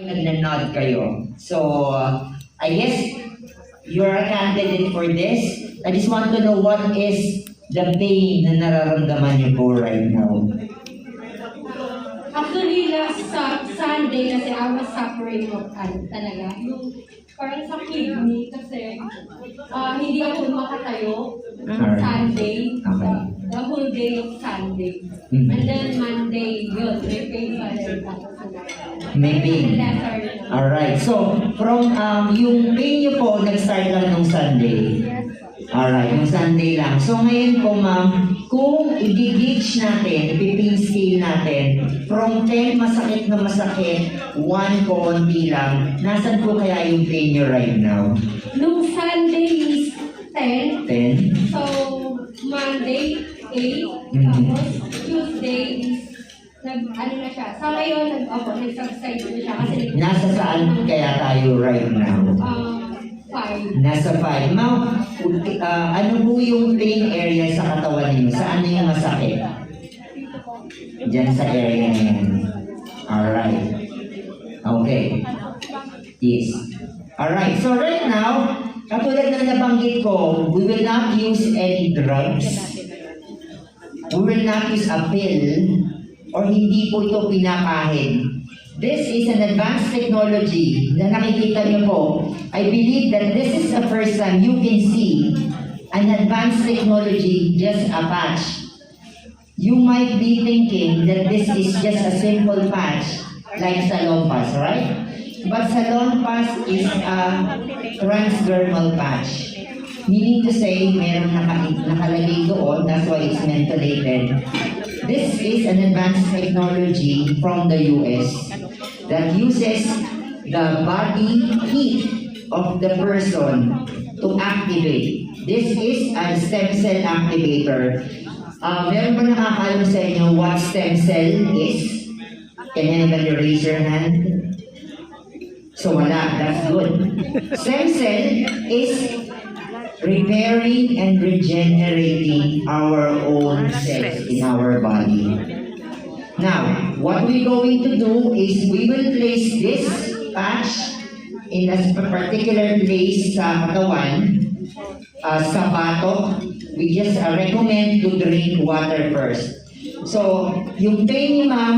Nag-nod kayo. So, I guess you're a candidate for this. I just want to know what is the pain na nararamdaman niyo po right now. Actually, last Sunday kasi I was suffering of talaga. Yung parang sa kidney kasi hindi ako makatayo Sunday. Okay. The whole day of Sunday. Mm-hmm. And then Monday, yun, may pain pa rin. May pain. Alright. So, from yung pain niyo po, nag-start lang nung Sunday. Alright, yung Sunday lang. So, ngayon po, ma'am, kung i-gauge natin, i-pain scale natin, from 10 masakit na masakit, 1 konti lang, nasan po kaya yung pain niyo right now? Nung Sunday is 10. 10? So, Monday, 8. Tapos, Tuesday is ano na siya. Sa ngayon, nag-subside na siya kasi Nasa saan kaya tayo right now? 5. Nasa 5. Ma'am, ano po yung pain area sa katawan niyo? Saan yung masakit? Diyan sa area na yan. Alright. Okay. Yes. Alright. So right now, katulad na nabanggit ko, we will not use any drugs. We will not use a pill or hindi po ito pinakain. This is an advanced technology na nakikita niyo po. I believe that this is the first time you can see an advanced technology, just a patch. You might be thinking that this is just a simple patch like ᴜᴜ right? But ᴜᴜ is a transdermal patch. Meaning to say, mayroong nakalagay doon, that's why it's mentholated. This is an advanced technology from the US that uses the body heat of the person to activate. This is a stem cell activator. Meron ba nakakalam sa inyo what stem cell is? Can anybody raise your hand? So wala, that's good. Stem cell is repairing and regenerating our own cells in our body. Now, what we're going to do is we will place this patch in a particular place sa katawan, sa batok. We just recommend to drink water first. So, yung pain ni ma'am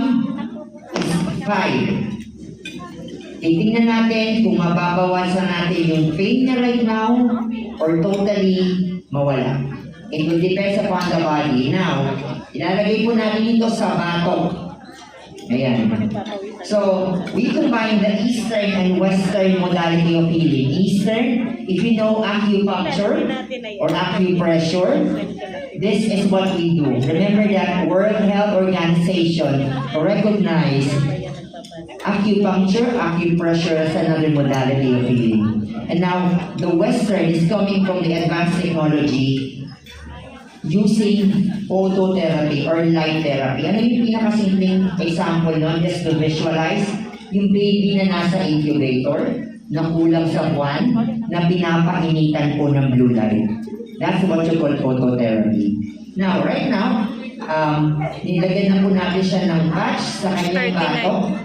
is 5. Titingnan natin kung mababawasan natin yung pain niya right now or totally mawala. It will depend upon the body. Now, ilalagay po natin ito sa batok. Ayan. So, we combine the Eastern and Western modality of healing. Eastern, if you know acupuncture or acupressure, this is what we do. Remember that World Health Organization recognized acupuncture, acupressure as another modality of healing. And now, the Western is coming from the advanced technology using phototherapy or light therapy. Ano yung pinakasimpleng example nun? Just to visualize, yung baby na nasa incubator, na kulang sa buwan, na pinapainitan po ng blue light. That's what you call phototherapy. Now, right now, nilagyan na po natin siya ng patch sa kanyang batok.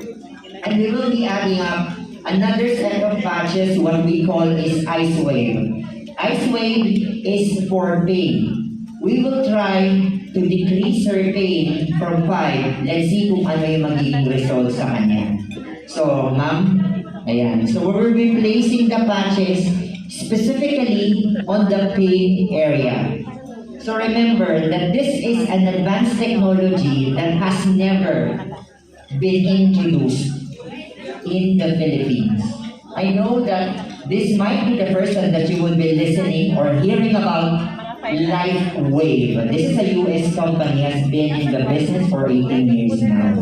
And we will be adding up another set of patches, what we call is LifeWave. LifeWave is for pain. We will try to decrease her pain from 5. Let's see kung ano yung magiging result sa kanya. So, ma'am, ayan. So, we will be placing the patches specifically on the pain area. So, remember that this is an advanced technology that has never been introduced in the Philippines. I know that this might be the first time that you will be listening or hearing about LifeWave. This is a US company, has been in the business for 18 years now.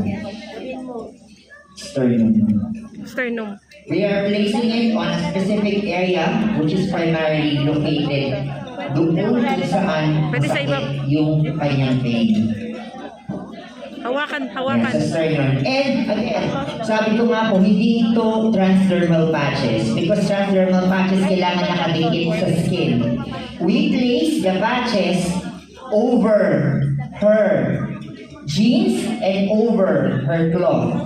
Sternum. We are placing it on a specific area which is primarily located doon kung saan masakit yung kanyang pain. Hawakan. Sa sternum. And again, sabi ko nga po, hindi ito transdermal patches because transdermal patches kailangan nakadikit sa skin. We place the patches over her jeans and over her cloth.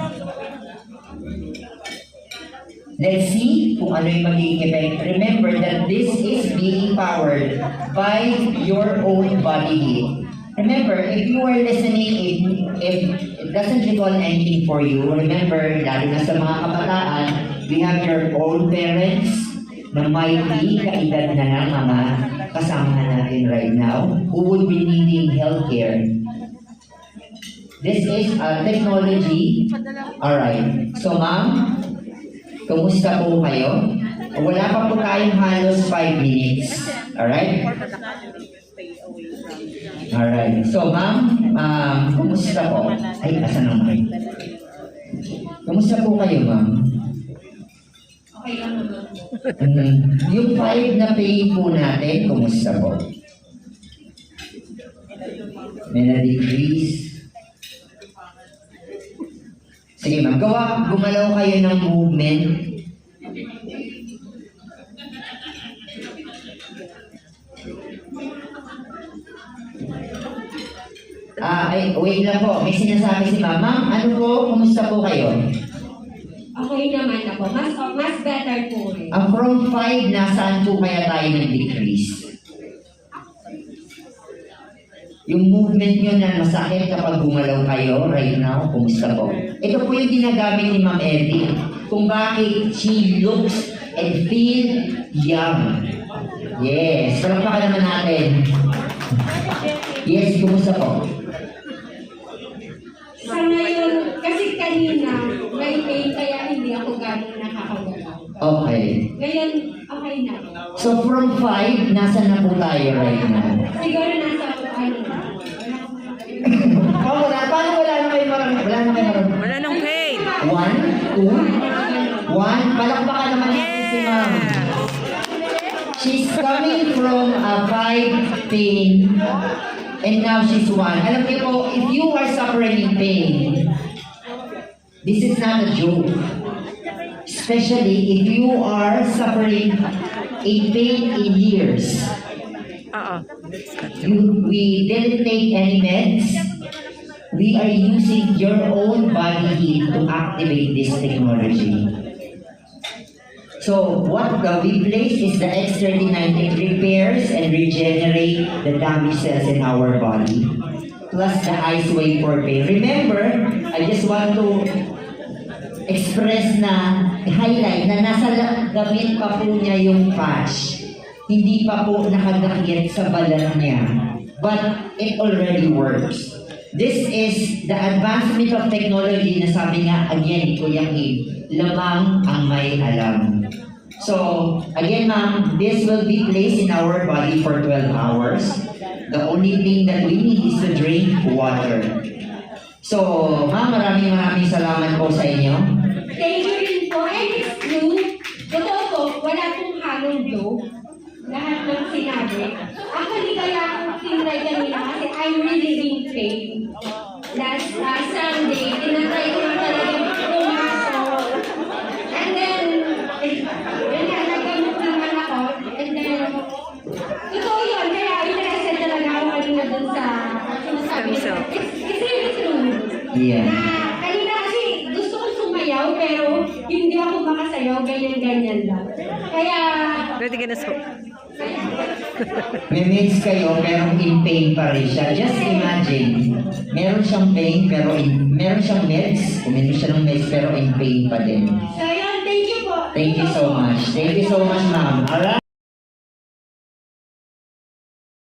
Let's see kung ano yung magiging effect. Remember that this is being powered by your own body heat. Remember, if you are listening, if it doesn't recall anything for you, remember, lalo na sa mga kabataan, we have your own parents na mighty kaedad na ng mga kasama natin right now who would be needing healthcare. This is technology. Alright. So, ma'am, kumusta po kayo? Wala pa po tayong halos 5 minutes. Alright? Alright. So, ma'am, kumusta po? Ay, asan naman? Kumusta po kayo, ma'am? Okay lang naman. Yung 5 na pain po natin, kumusta po? May na-decrease? Sige ma'am, gumalaw kayo ng movement. Wait lang po, may sinasabi si ma'am. Ma'am, ano po, kumusta po kayo? Okay naman ako. Mas better po eh. From 5, nasaan po kaya tayo nag-decrease? Yung movement nyo na masakit kapag gumalaw kayo right now, kumusta po? Ito po yung ginagamit ni Ma'am Eddie kung bakit she looks and feel young. Yes, palakpakan naman natin. Yes, kumusta po? Sa ngayon, kasi kanina, may pain kaya hindi ako gano'n nakakagalaw. Okay. Ngayon, okay na. So from 5, nasa na po tayo right now? Siguro nasa ano. Paano wala na kayo marami? Wala nang pain. 1, 2, 1. Palakpakan naman natin si ma'am. She's coming from a 5 pain and now she's 1. Alam niyo po, if you are suffering in pain, this is not a joke. Especially if you are suffering in pain in years. We didn't take any meds. We are using your own body heat to activate this technology. So what we place is the X39. It repairs and regenerate the damaged cells in our body, plus the LifeWave for pain. Remember, I just want to express na, highlight na nasa gamit pa po niya yung patch. Hindi pa po nakadakit sa balat niya. But it already works. This is the advancement of technology na sabi nga, again, Kuya Kim, lamang ang may alam. So, again ma'am, this will be placed in our body for 12 hours. The only thing that we need is to drink water. So, ma'am, maraming salamat po sa inyo. Thank you rin po. And it's true. Totoo po, wala pong halong joke. Lahat ng sinabi. Actually, kaya akong tinry kanina kasi I'm really in pain. Last Sunday, tinatry ko lang talaga pumasok. And then, yun nga, nagamit naman ako. And then, totoo yun. Kaya interested talaga ako kanina dun sa sinasabi. It's really true. Yeah. Na kanina kasi gusto ko sumayaw pero hindi ako makasayaw, ganyan-ganyan lang. Kaya... Ready ka na so? May meds kayo pero in pain pa rin siya. Just imagine, meron siyang pain pero meron siyang meds, uminom siya ng meds pero in pain pa din. So yun, thank you po. Thank you so much. Thank you so much, ma'am. Alright.